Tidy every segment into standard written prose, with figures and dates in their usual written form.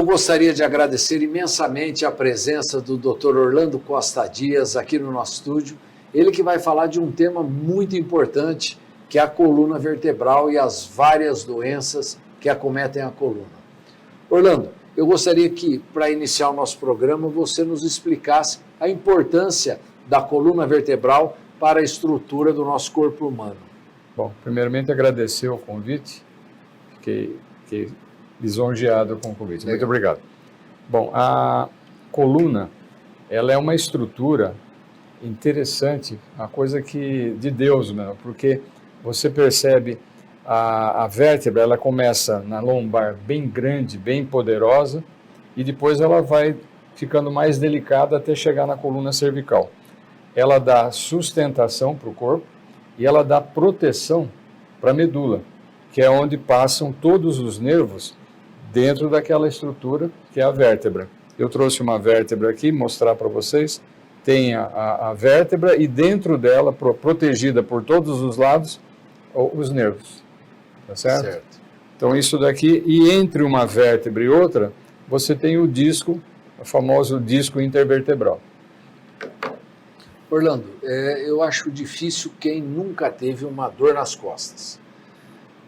gostaria de agradecer imensamente a presença do Dr. Orlando Costa Dias aqui no nosso estúdio. Ele que vai falar de um tema muito importante, que é a coluna vertebral e as várias doenças que acometem a coluna. Orlando, eu gostaria que, para iniciar o nosso programa, você nos explicasse a importância da coluna vertebral para a estrutura do nosso corpo humano. Bom, primeiramente agradecer o convite, fiquei lisonjeado com o convite. Muito obrigado. Bom, a coluna, ela é uma estrutura interessante, uma coisa que de Deus mesmo, porque você percebe a vértebra, ela começa na lombar bem grande, bem poderosa, e depois ela vai ficando mais delicada até chegar na coluna cervical. Ela dá sustentação para o corpo e ela dá proteção para a medula, que é onde passam todos os nervos dentro daquela estrutura que é a vértebra. Eu trouxe uma vértebra aqui, mostrar para vocês. Tem a vértebra e dentro dela, protegida por todos os lados, os nervos. Tá certo? Certo. Então isso daqui, e entre uma vértebra e outra, você tem o disco, o famoso disco intervertebral. Orlando, eu acho difícil quem nunca teve uma dor nas costas.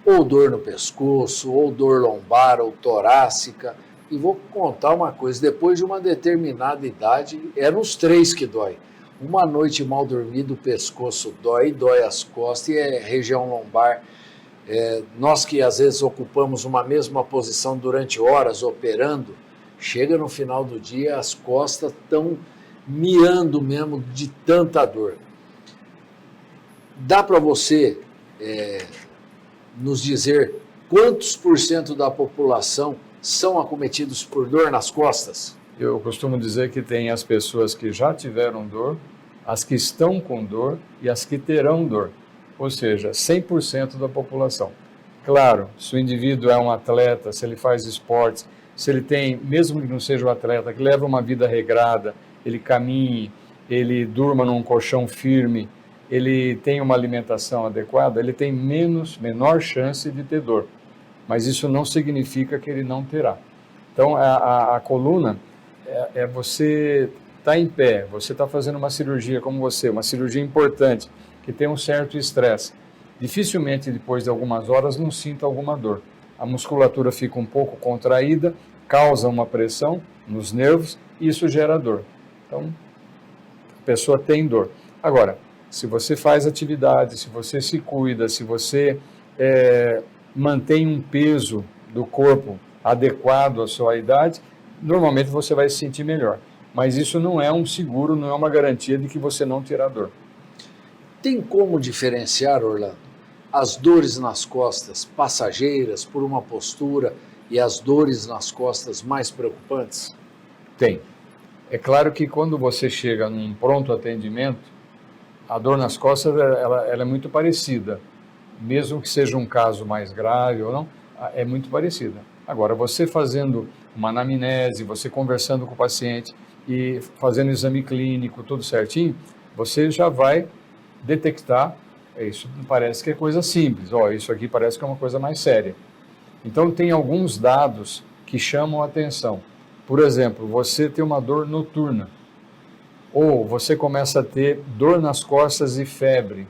Ou dor no pescoço, ou dor lombar, ou torácica. E vou contar uma coisa, depois de uma determinada idade, é nos três que dói. Uma noite mal dormida, o pescoço dói as costas e é região lombar. Nós que às vezes ocupamos uma mesma posição durante horas operando, chega no final do dia, as costas estão miando mesmo de tanta dor. Dá para você nos dizer quantos % da população são acometidos por dor nas costas? Eu costumo dizer que tem as pessoas que já tiveram dor, as que estão com dor e as que terão dor. Ou seja, 100% da população. Claro, se o indivíduo é um atleta, se ele faz esportes, se ele tem, mesmo que não seja um atleta, que leva uma vida regrada, ele caminhe, ele durma num colchão firme, ele tem uma alimentação adequada, ele tem menor chance de ter dor. Mas isso não significa que ele não terá. Então, a coluna é você estar em pé, você está fazendo uma cirurgia como você, uma cirurgia importante, que tem um certo estresse. Dificilmente, depois de algumas horas, não sinta alguma dor. A musculatura fica um pouco contraída, causa uma pressão nos nervos e isso gera dor. Então, a pessoa tem dor. Agora, se você faz atividade, se você se cuida, se você mantém um peso do corpo adequado à sua idade, normalmente você vai se sentir melhor. Mas isso não é um seguro, não é uma garantia de que você não terá dor. Tem como diferenciar, Orlando, as dores nas costas passageiras por uma postura e as dores nas costas mais preocupantes? Tem. É claro que quando você chega num pronto atendimento, a dor nas costas ela é muito parecida. Mesmo que seja um caso mais grave ou não, é muito parecida. Agora, você fazendo uma anamnese, você conversando com o paciente e fazendo exame clínico, tudo certinho, você já vai detectar, isso parece que é coisa simples, isso aqui parece que é uma coisa mais séria. Então, tem alguns dados que chamam a atenção. Por exemplo, você tem uma dor noturna, ou você começa a ter dor nas costas e febre,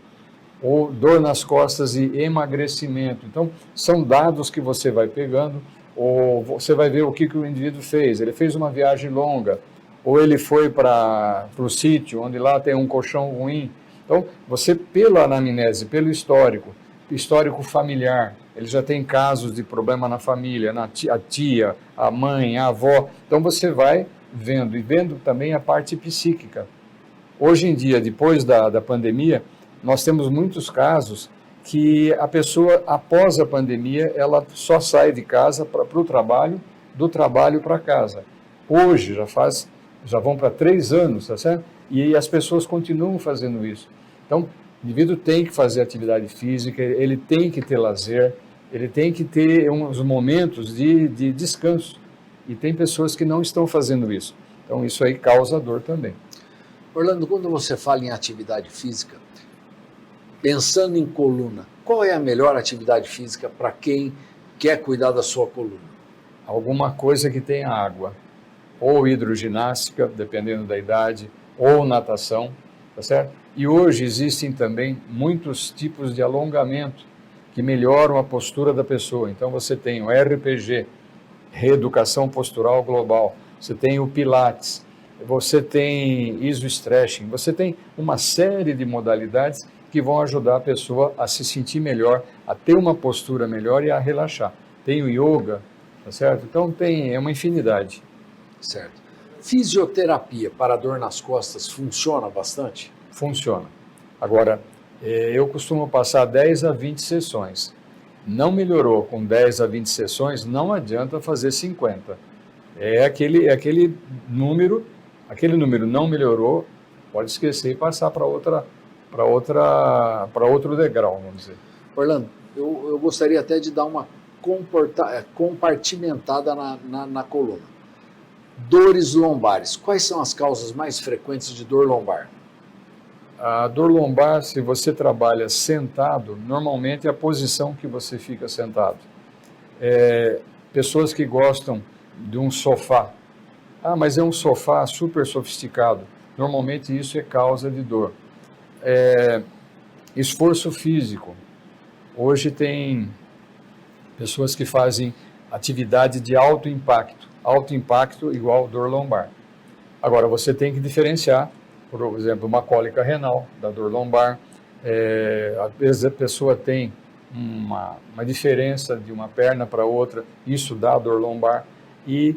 ou dor nas costas e emagrecimento. Então, são dados que você vai pegando, ou você vai ver o que o indivíduo fez. Ele fez uma viagem longa, ou ele foi para o sítio, onde lá tem um colchão ruim. Então, você, pela anamnese, pelo histórico familiar, ele já tem casos de problema na família, a tia, a mãe, a avó. Então, você vai vendo, e vendo também a parte psíquica. Hoje em dia, depois da pandemia, nós temos muitos casos que a pessoa, após a pandemia, ela só sai de casa para o trabalho, do trabalho para casa. Hoje, já vão para 3 anos, tá certo? E as pessoas continuam fazendo isso. Então, o indivíduo tem que fazer atividade física, ele tem que ter lazer, ele tem que ter uns momentos de descanso. E tem pessoas que não estão fazendo isso. Então, isso aí causa dor também. Orlando, quando você fala em atividade física, pensando em coluna, qual é a melhor atividade física para quem quer cuidar da sua coluna? alguma coisa que tenha água, ou hidroginástica, dependendo da idade, ou natação, tá certo? E hoje existem também muitos tipos de alongamento que melhoram a postura da pessoa. Então você tem o RPG, Reeducação Postural Global, você tem o Pilates, você tem iso-stretching, você tem uma série de modalidades que vão ajudar a pessoa a se sentir melhor, a ter uma postura melhor e a relaxar. Tem o yoga, tá certo? Então é uma infinidade. Certo. Fisioterapia para dor nas costas funciona bastante? Funciona. Agora, eu costumo passar 10 a 20 sessões. Não melhorou com 10 a 20 sessões, não adianta fazer 50. Aquele número não melhorou, pode esquecer e passar para outro degrau, vamos dizer. Orlando, eu gostaria até de dar uma compartimentada na coluna. Dores lombares. Quais são as causas mais frequentes de dor lombar? A dor lombar, se você trabalha sentado, normalmente é a posição que você fica sentado. Pessoas que gostam de um sofá. Ah, mas é um sofá super sofisticado. Normalmente isso é causa de dor. Esforço físico. Hoje tem pessoas que fazem atividade de alto impacto. Alto impacto igual dor lombar. Agora, você tem que diferenciar, por exemplo, uma cólica renal da dor lombar. Às vezes a pessoa tem uma diferença de uma perna para outra, isso dá dor lombar. E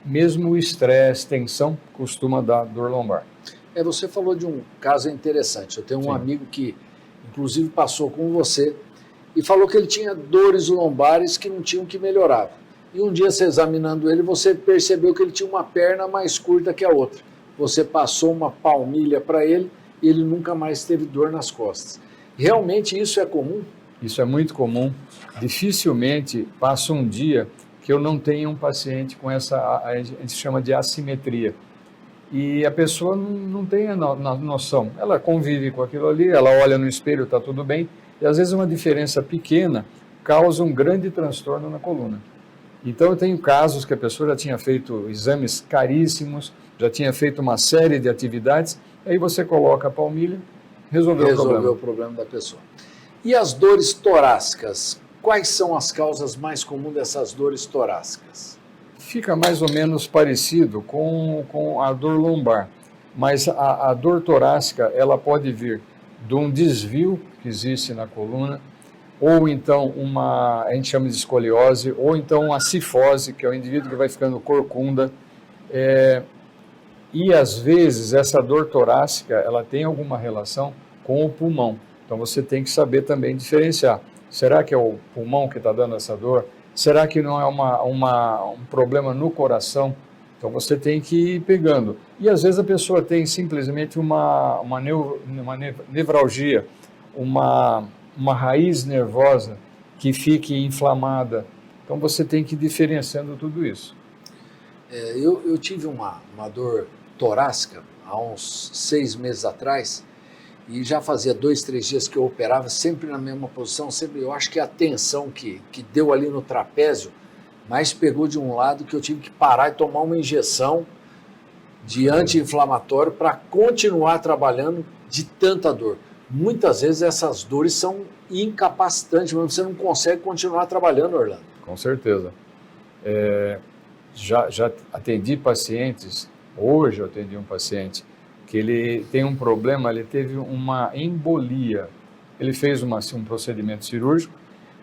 mesmo o estresse, tensão, costuma dar dor lombar. Você falou de um caso interessante. Eu tenho um Sim. amigo que, inclusive, passou com você e falou que ele tinha dores lombares que não tinham que melhorar. E um dia, você examinando ele, você percebeu que ele tinha uma perna mais curta que a outra. Você passou uma palmilha para ele e ele nunca mais teve dor nas costas. Realmente isso é comum? Isso é muito comum. Dificilmente passa um dia que eu não tenha um paciente com a gente chama de assimetria. E a pessoa não tem a noção. Ela convive com aquilo ali, ela olha no espelho, está tudo bem. E às vezes uma diferença pequena causa um grande transtorno na coluna. Então eu tenho casos que a pessoa já tinha feito exames caríssimos, já tinha feito uma série de atividades, aí você coloca a palmilha, resolveu o problema da pessoa. E as dores torácicas? Quais são as causas mais comuns dessas dores torácicas? Fica mais ou menos parecido com a dor lombar, mas a dor torácica ela pode vir de um desvio que existe na coluna, ou então a gente chama de escoliose, ou então uma cifose, que é o indivíduo que vai ficando corcunda. E às vezes essa dor torácica ela tem alguma relação com o pulmão. Então você tem que saber também diferenciar. Será que é o pulmão que está dando essa dor? Será que não é um problema no coração? Então você tem que ir pegando. E às vezes a pessoa tem simplesmente uma nevralgia, uma raiz nervosa que fique inflamada. Então você tem que ir diferenciando tudo isso. Eu tive uma dor torácica há uns 6 meses atrás e já fazia 2, 3 dias que eu operava sempre na mesma posição, sempre. Eu acho que a tensão que deu ali no trapézio, mas pegou de um lado que eu tive que parar e tomar uma injeção de anti-inflamatório para continuar trabalhando de tanta dor. Muitas vezes essas dores são incapacitantes, mas você não consegue continuar trabalhando, Orlando. Com certeza. Já atendi pacientes, hoje eu atendi um paciente que ele tem um problema, ele teve uma embolia. Ele fez um procedimento cirúrgico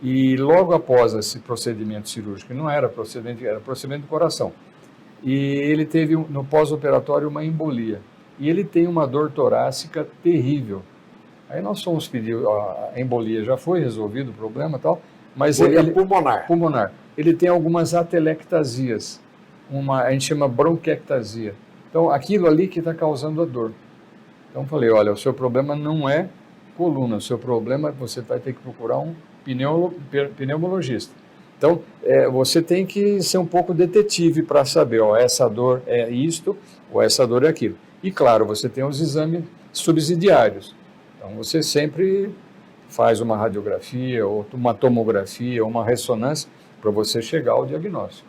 e logo após esse procedimento cirúrgico, não era procedimento do coração, e ele teve no pós-operatório uma embolia. E ele tem uma dor torácica terrível. Aí nós fomos pedir, a embolia já foi resolvido o problema e tal, mas ele pulmonar. Ele tem algumas atelectasias, a gente chama bronquiectasia. Então aquilo ali que está causando a dor. Então falei, olha, o seu problema não é coluna, o seu problema você vai ter que procurar um pneumologista. Então você tem que ser um pouco detetive para saber, essa dor é isto ou essa dor é aquilo. E claro, você tem os exames subsidiários. Então você sempre faz uma radiografia, ou uma tomografia, ou uma ressonância, para você chegar ao diagnóstico.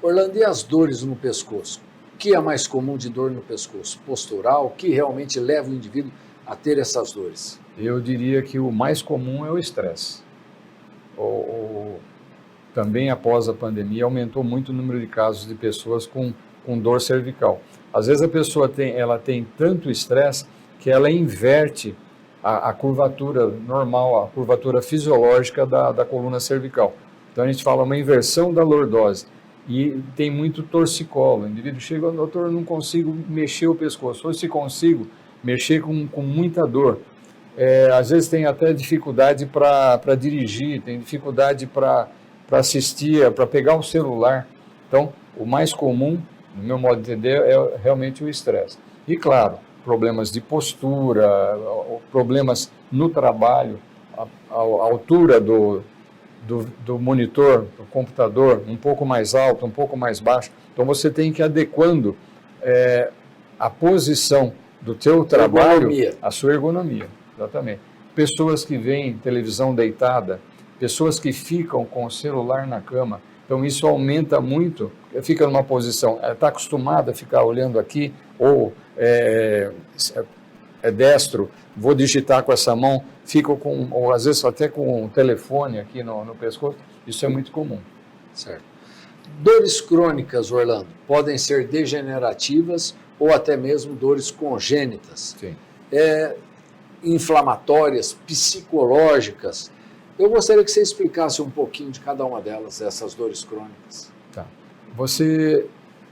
Orlando, e as dores no pescoço? O que é mais comum de dor no pescoço? Postural? O que realmente leva o indivíduo a ter essas dores? Eu diria que o mais comum é o estresse. Também após a pandemia aumentou muito o número de casos de pessoas com dor cervical. Às vezes a pessoa tem tanto estresse que ela inverte a curvatura normal, a curvatura fisiológica da coluna cervical. Então a gente fala uma inversão da lordose. E tem muito torcicolo. O indivíduo chega, doutor, eu não consigo mexer o pescoço. Ou se consigo, mexer com muita dor. Às vezes tem até dificuldade para dirigir, tem dificuldade para assistir, para pegar o celular. Então, o mais comum, no meu modo de entender, é realmente o estresse. E, claro, problemas de postura, problemas no trabalho, a altura do monitor, do computador, um pouco mais alto, um pouco mais baixo. Então, você tem que ir adequando a posição do teu trabalho à sua ergonomia. Exatamente. Pessoas que veem televisão deitada, pessoas que ficam com o celular na cama, então isso aumenta muito, fica numa posição, está acostumado a ficar olhando aqui, ou é destro, vou digitar com essa mão, fico ou às vezes até com o telefone aqui no pescoço, isso é muito comum. Certo. Dores crônicas, Orlando, podem ser degenerativas ou até mesmo dores congênitas. Sim. Inflamatórias, psicológicas. Eu gostaria que você explicasse um pouquinho de cada uma delas, essas dores crônicas. Tá.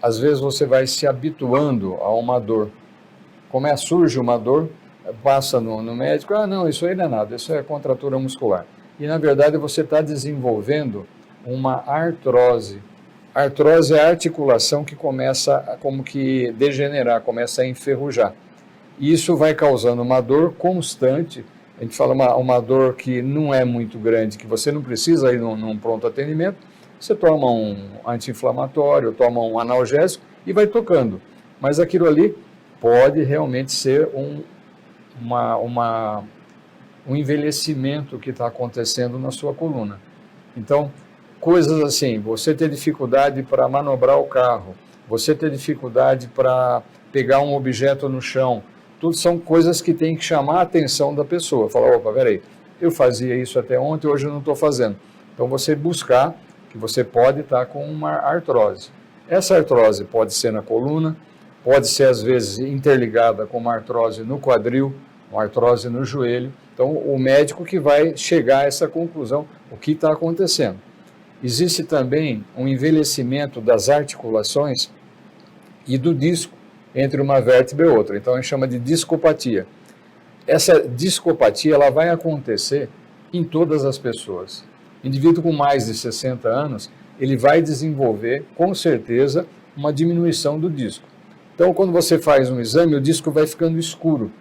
Às vezes você vai se habituando a uma dor. Surge uma dor, passa no médico, não, isso aí não é nada, isso é contratura muscular. E na verdade você está desenvolvendo uma artrose. A artrose é a articulação que começa a como que degenerar, começa a enferrujar. E isso vai causando uma dor constante. A gente fala uma dor que não é muito grande, que você não precisa ir num pronto atendimento. Você toma um anti-inflamatório, toma um analgésico e vai tocando. Mas aquilo ali pode realmente ser um envelhecimento que está acontecendo na sua coluna. Então, coisas assim, você ter dificuldade para manobrar o carro, você ter dificuldade para pegar um objeto no chão, tudo são coisas que tem que chamar a atenção da pessoa. Falar, opa, peraí, eu fazia isso até ontem, hoje eu não estou fazendo. Então você buscar que você pode estar com uma artrose. Essa artrose pode ser na coluna, pode ser às vezes interligada com uma artrose no quadril, uma artrose no joelho. Então o médico que vai chegar a essa conclusão, o que está acontecendo. Existe também um envelhecimento das articulações e do disco entre uma vértebra e outra. Então a gente chama de discopatia. Essa discopatia ela vai acontecer em todas as pessoas. Indivíduo com mais de 60 anos, ele vai desenvolver, com certeza, uma diminuição do disco. Então, quando você faz um exame, o disco vai ficando escuro.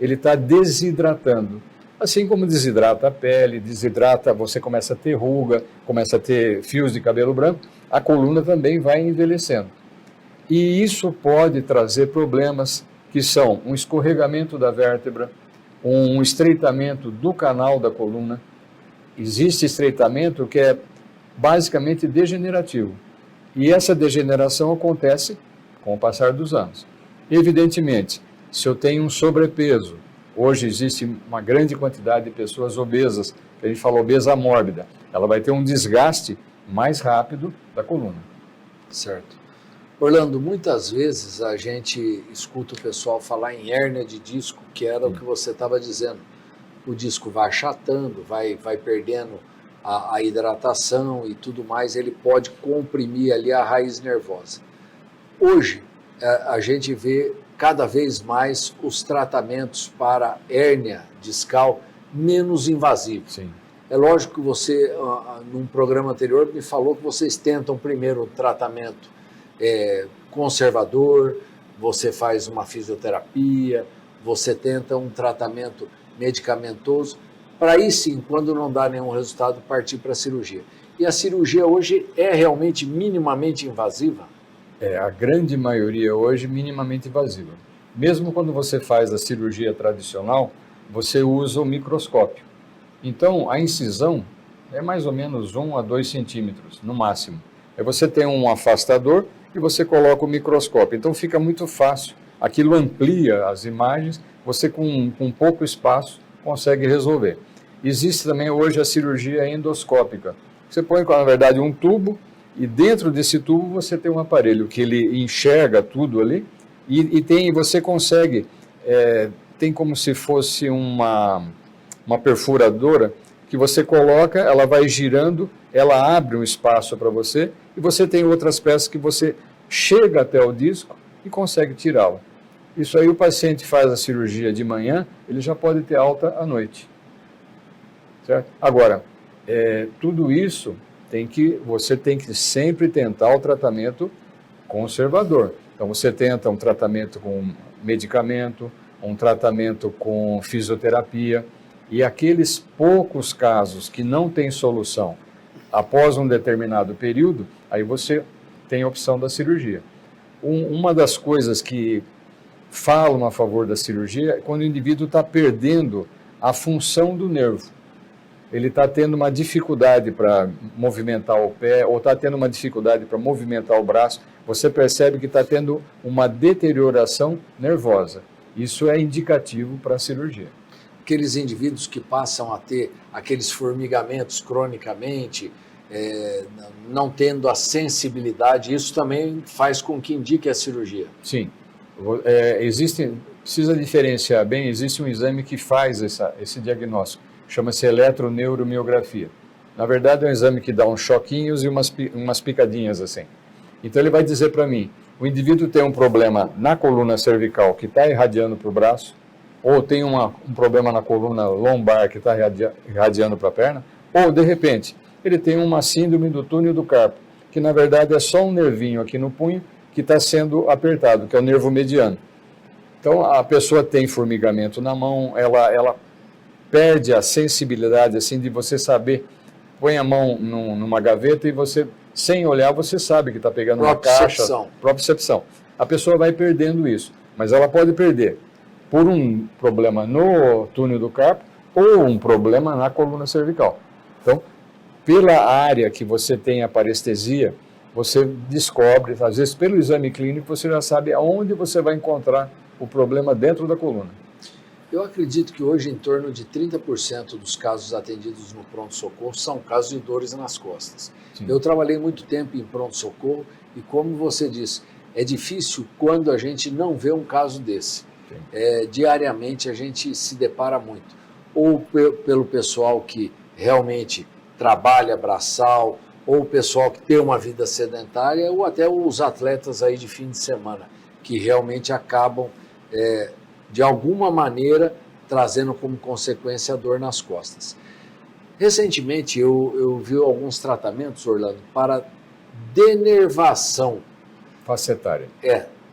Ele está desidratando. Assim como desidrata a pele, você começa a ter ruga, começa a ter fios de cabelo branco, a coluna também vai envelhecendo. E isso pode trazer problemas que são um escorregamento da vértebra, um estreitamento do canal da coluna. Existe estreitamento que é basicamente degenerativo. E essa degeneração acontece com o passar dos anos. Evidentemente, se eu tenho um sobrepeso, hoje existe uma grande quantidade de pessoas obesas, que a gente fala obesa mórbida, ela vai ter um desgaste mais rápido da coluna. Certo. Orlando, muitas vezes a gente escuta o pessoal falar em hérnia de disco, que era o que você estava dizendo. O disco vai achatando, vai perdendo a hidratação e tudo mais, ele pode comprimir ali a raiz nervosa. Hoje, a gente vê cada vez mais os tratamentos para hérnia discal menos invasivos. Sim. É lógico que você, num programa anterior, me falou que vocês tentam primeiro um tratamento conservador, você faz uma fisioterapia, você tenta um tratamento medicamentoso, para aí sim, quando não dá nenhum resultado, partir para a cirurgia. E a cirurgia hoje é realmente minimamente invasiva? A grande maioria hoje minimamente invasiva. Mesmo quando você faz a cirurgia tradicional, você usa o microscópio. Então, a incisão é mais ou menos 1 a 2 centímetros, no máximo. Aí você tem um afastador e você coloca o microscópio. Então fica muito fácil. Aquilo amplia as imagens, você com pouco espaço consegue resolver. Existe também hoje a cirurgia endoscópica. Você põe, na verdade, um tubo e dentro desse tubo você tem um aparelho que ele enxerga tudo ali e você consegue, tem como se fosse uma perfuradora que você coloca, ela vai girando, ela abre um espaço para você e você tem outras peças que você chega até o disco e consegue tirá-lo. Isso aí o paciente faz a cirurgia de manhã, ele já pode ter alta à noite. Certo? Agora, tudo isso você tem que sempre tentar o tratamento conservador. Então você tenta um tratamento com medicamento, um tratamento com fisioterapia, e aqueles poucos casos que não tem solução após um determinado período, aí você tem a opção da cirurgia. Uma das coisas que falam a favor da cirurgia é quando o indivíduo está perdendo a função do nervo. Ele está tendo uma dificuldade para movimentar o pé, ou está tendo uma dificuldade para movimentar o braço, você percebe que está tendo uma deterioração nervosa. Isso é indicativo para a cirurgia. Aqueles indivíduos que passam a ter aqueles formigamentos cronicamente, não tendo a sensibilidade, isso também faz com que indique a cirurgia. Sim. Precisa diferenciar bem, existe um exame que faz esse diagnóstico, chama-se eletroneuromiografia. Na verdade é um exame que dá uns choquinhos e umas picadinhas assim. Então ele vai dizer para mim, o indivíduo tem um problema na coluna cervical que está irradiando para o braço, ou tem um problema na coluna lombar que está irradiando para a perna, ou de repente ele tem uma síndrome do túnel do carpo, que na verdade é só um nervinho aqui no punho que está sendo apertado, que é o nervo mediano. Então a pessoa tem formigamento na mão, ela perde a sensibilidade assim de você saber, põe a mão numa gaveta e você, sem olhar, você sabe que está pegando uma caixa. Propriocepção. A pessoa vai perdendo isso, mas ela pode perder por um problema no túnel do carpo ou um problema na coluna cervical. Então, pela área que você tem a parestesia, você descobre, às vezes pelo exame clínico, você já sabe aonde você vai encontrar o problema dentro da coluna. Eu acredito que hoje em torno de 30% dos casos atendidos no pronto-socorro são casos de dores nas costas. Sim. Eu trabalhei muito tempo em pronto-socorro e, como você disse, é difícil quando a gente não vê um caso desse. Diariamente a gente se depara muito. Ou pelo pessoal que realmente trabalha braçal, ou o pessoal que tem uma vida sedentária, ou até os atletas aí de fim de semana, que realmente acabam, de alguma maneira, trazendo como consequência a dor nas costas. Recentemente eu vi alguns tratamentos, Orlando, para denervação facetária.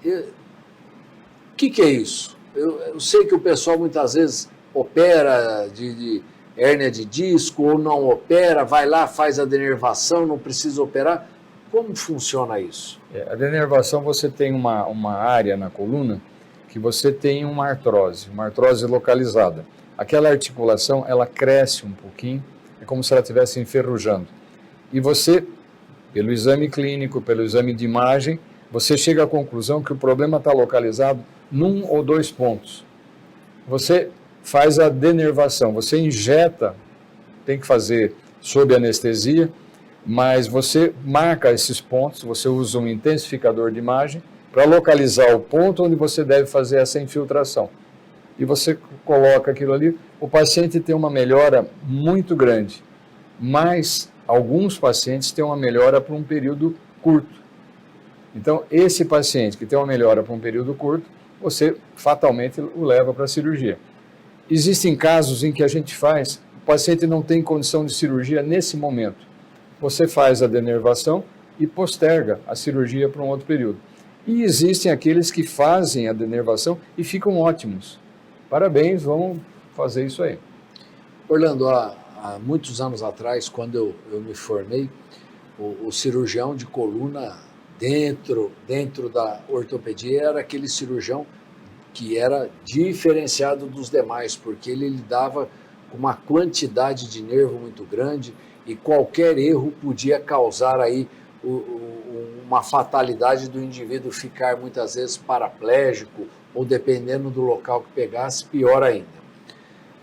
O que é isso? Eu sei que o pessoal muitas vezes opera de hérnia de disco ou não opera, vai lá, faz a denervação, não precisa operar. Como funciona isso? A denervação, você tem uma área na coluna que você tem uma artrose localizada. Aquela articulação, ela cresce um pouquinho, é como se ela estivesse enferrujando. E você, pelo exame clínico, pelo exame de imagem, você chega à conclusão que o problema está localizado num ou dois pontos. Você faz a denervação, você injeta, tem que fazer sob anestesia, mas você marca esses pontos, você usa um intensificador de imagem para localizar o ponto onde você deve fazer essa infiltração. E você coloca aquilo ali, o paciente tem uma melhora muito grande, mas alguns pacientes têm uma melhora por um período curto. Então, esse paciente que tem uma melhora por um período curto, você fatalmente o leva para a cirurgia. Existem casos em que a gente faz, o paciente não tem condição de cirurgia nesse momento. Você faz a denervação e posterga a cirurgia para um outro período. E existem aqueles que fazem a denervação e ficam ótimos. Parabéns, vamos fazer isso aí. Orlando, há muitos anos atrás, quando eu me formei, o cirurgião de coluna dentro da ortopedia era aquele cirurgião que era diferenciado dos demais, porque ele lidava com uma quantidade de nervo muito grande e qualquer erro podia causar aí uma fatalidade do indivíduo ficar muitas vezes paraplégico ou, dependendo do local que pegasse, pior ainda.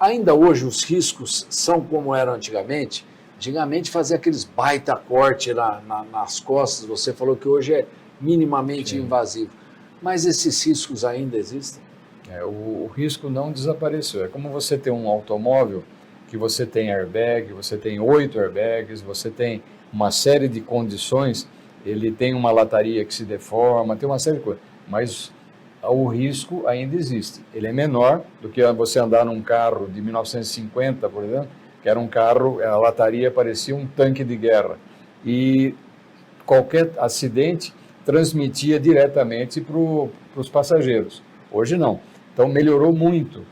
Ainda hoje os riscos são como eram antigamente. Antigamente fazia aqueles baita corte nas costas, você falou que hoje é minimamente invasivo. Mas esses riscos ainda existem? O risco não desapareceu. É como você ter um automóvel que você tem airbag, você tem 8 airbags, você tem uma série de condições, ele tem uma lataria que se deforma, tem uma série de coisas. Mas o risco ainda existe. Ele é menor do que você andar num carro de 1950, por exemplo, que era um carro, a lataria parecia um tanque de guerra. E qualquer acidente transmitia diretamente para os passageiros. Hoje não. Então melhorou muito.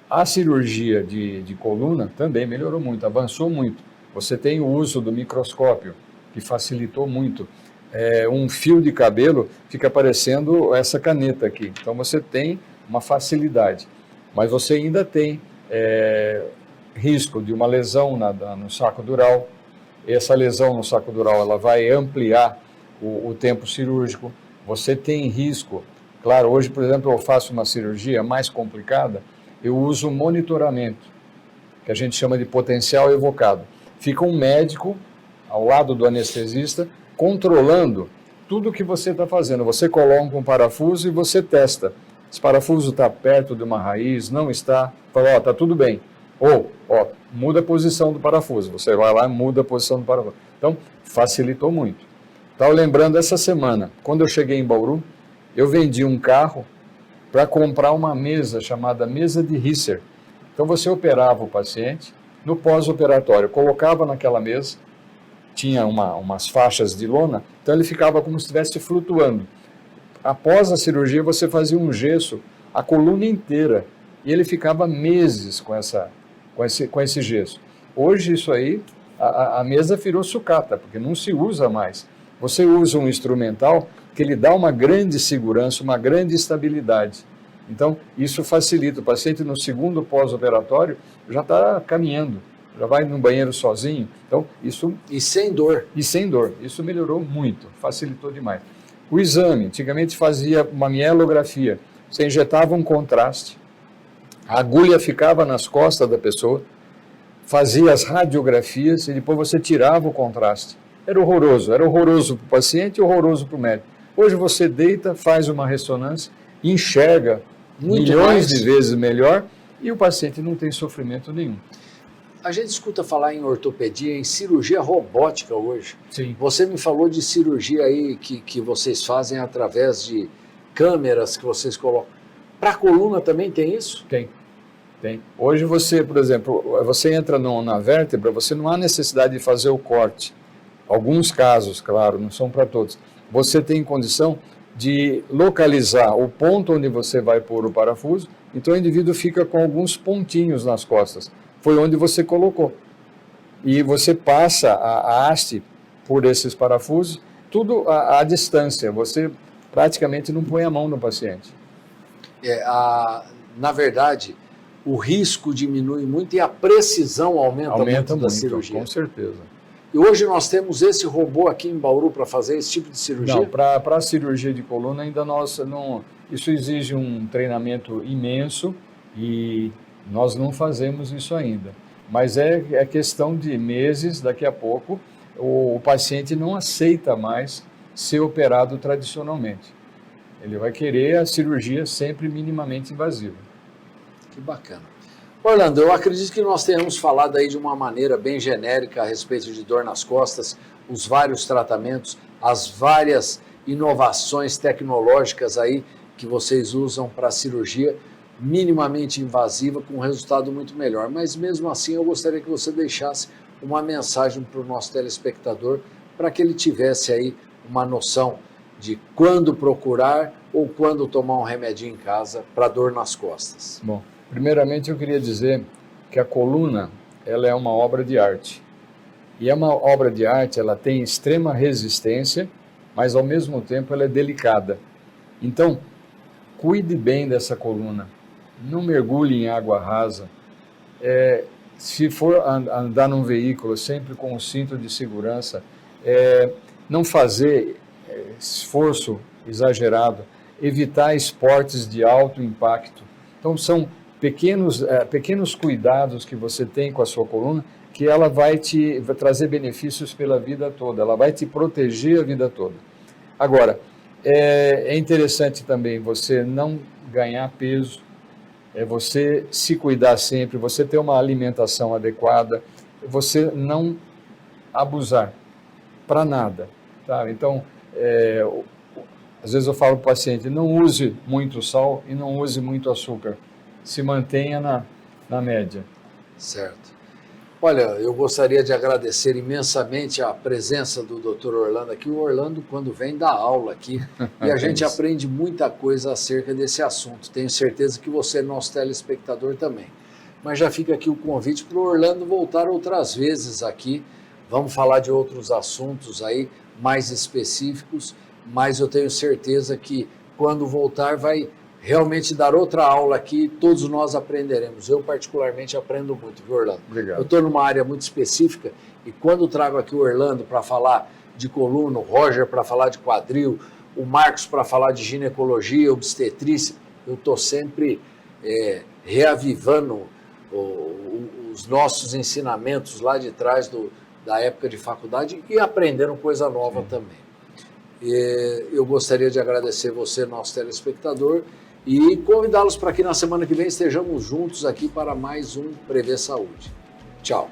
A cirurgia de coluna também melhorou muito, avançou muito. Você tem o uso do microscópio, que facilitou muito. Um fio de cabelo fica parecendo essa caneta aqui. Então você tem uma facilidade. Mas você ainda tem risco de uma lesão no saco dural. Essa lesão no saco dural ela vai ampliar o tempo cirúrgico. Você tem risco. Claro, hoje, por exemplo, eu faço uma cirurgia mais complicada, eu uso monitoramento, que a gente chama de potencial evocado. Fica um médico ao lado do anestesista, controlando tudo o que você está fazendo. Você coloca um parafuso e você testa. Esse parafuso está perto de uma raiz, não está, fala, está tudo bem. Ou, muda a posição do parafuso. Você vai lá e muda a posição do parafuso. Então, facilitou muito. Estava lembrando essa semana, quando eu cheguei em Bauru, eu vendi um carro para comprar uma mesa chamada mesa de Risser. Então você operava o paciente, no pós-operatório colocava naquela mesa, tinha umas faixas de lona, então ele ficava como se estivesse flutuando. Após a cirurgia você fazia um gesso, a coluna inteira, e ele ficava meses com esse gesso. Hoje isso aí, a mesa virou sucata, porque não se usa mais. Você usa um instrumental que ele dá uma grande segurança, uma grande estabilidade. Então, isso facilita. O paciente no segundo pós-operatório já está caminhando, já vai no banheiro sozinho. Então, isso... E sem dor. E sem dor. Isso melhorou muito, facilitou demais. O exame, antigamente fazia uma mielografia. Você injetava um contraste, a agulha ficava nas costas da pessoa, fazia as radiografias e depois você tirava o contraste. Era horroroso para o paciente e horroroso para o médico. Hoje você deita, faz uma ressonância, enxerga milhões de vezes melhor e o paciente não tem sofrimento nenhum. A gente escuta falar em ortopedia, em cirurgia robótica hoje. Sim. Você me falou de cirurgia aí que vocês fazem através de câmeras que vocês colocam. Para a coluna também tem isso? Tem. Hoje você, por exemplo, você entra na vértebra, você não há necessidade de fazer o corte. Alguns casos, claro, não são para todos. Você tem condição de localizar o ponto onde você vai pôr o parafuso, então o indivíduo fica com alguns pontinhos nas costas. Foi onde você colocou. E você passa a haste por esses parafusos, tudo à distância. Você praticamente não põe a mão no paciente. Na verdade, o risco diminui muito e a precisão aumenta muito da cirurgia. Com certeza. E hoje nós temos esse robô aqui em Bauru para fazer esse tipo de cirurgia? Não, para a cirurgia de coluna ainda isso exige um treinamento imenso e nós não fazemos isso ainda. Mas é questão de meses, daqui a pouco, o paciente não aceita mais ser operado tradicionalmente. Ele vai querer a cirurgia sempre minimamente invasiva. Que bacana. Orlando, eu acredito que nós tenhamos falado aí de uma maneira bem genérica a respeito de dor nas costas, os vários tratamentos, as várias inovações tecnológicas aí que vocês usam para a cirurgia minimamente invasiva com um resultado muito melhor. Mas mesmo assim eu gostaria que você deixasse uma mensagem para o nosso telespectador para que ele tivesse aí uma noção de quando procurar ou quando tomar um remedinho em casa para dor nas costas. Bom, primeiramente eu queria dizer que a coluna ela é uma obra de arte. E é uma obra de arte, ela tem extrema resistência, mas ao mesmo tempo ela é delicada. Então, cuide bem dessa coluna. Não mergulhe em água rasa. Se for andar num veículo, sempre com o cinto de segurança. não fazer esforço exagerado, evitar esportes de alto impacto. Então, são pequenos cuidados que você tem com a sua coluna, que ela vai trazer benefícios pela vida toda, ela vai te proteger a vida toda. Agora, é interessante também você não ganhar peso, você se cuidar sempre, você ter uma alimentação adequada, você não abusar para nada. Tá? Então, às vezes eu falo para o paciente, não use muito sal e não use muito açúcar, se mantenha na média. Certo. Olha, eu gostaria de agradecer imensamente a presença do Dr. Orlando aqui. O Orlando, quando vem, dá aula aqui e a gente aprende muita coisa acerca desse assunto. Tenho certeza que você, nosso telespectador, também. Mas já fica aqui o convite para o Orlando voltar outras vezes aqui. Vamos falar de outros assuntos aí mais específicos, mas eu tenho certeza que quando voltar vai realmente dar outra aula aqui, todos nós aprenderemos. Eu particularmente aprendo muito, viu, Orlando? Obrigado. Eu estou numa área muito específica e quando trago aqui o Orlando para falar de coluna, o Roger para falar de quadril, o Marcos para falar de ginecologia, obstetrícia, eu estou sempre reavivando os nossos ensinamentos lá de trás da época de faculdade e aprendendo coisa nova também. Eu gostaria de agradecer você, nosso telespectador, e convidá-los para que na semana que vem estejamos juntos aqui para mais um Prever Saúde. Tchau.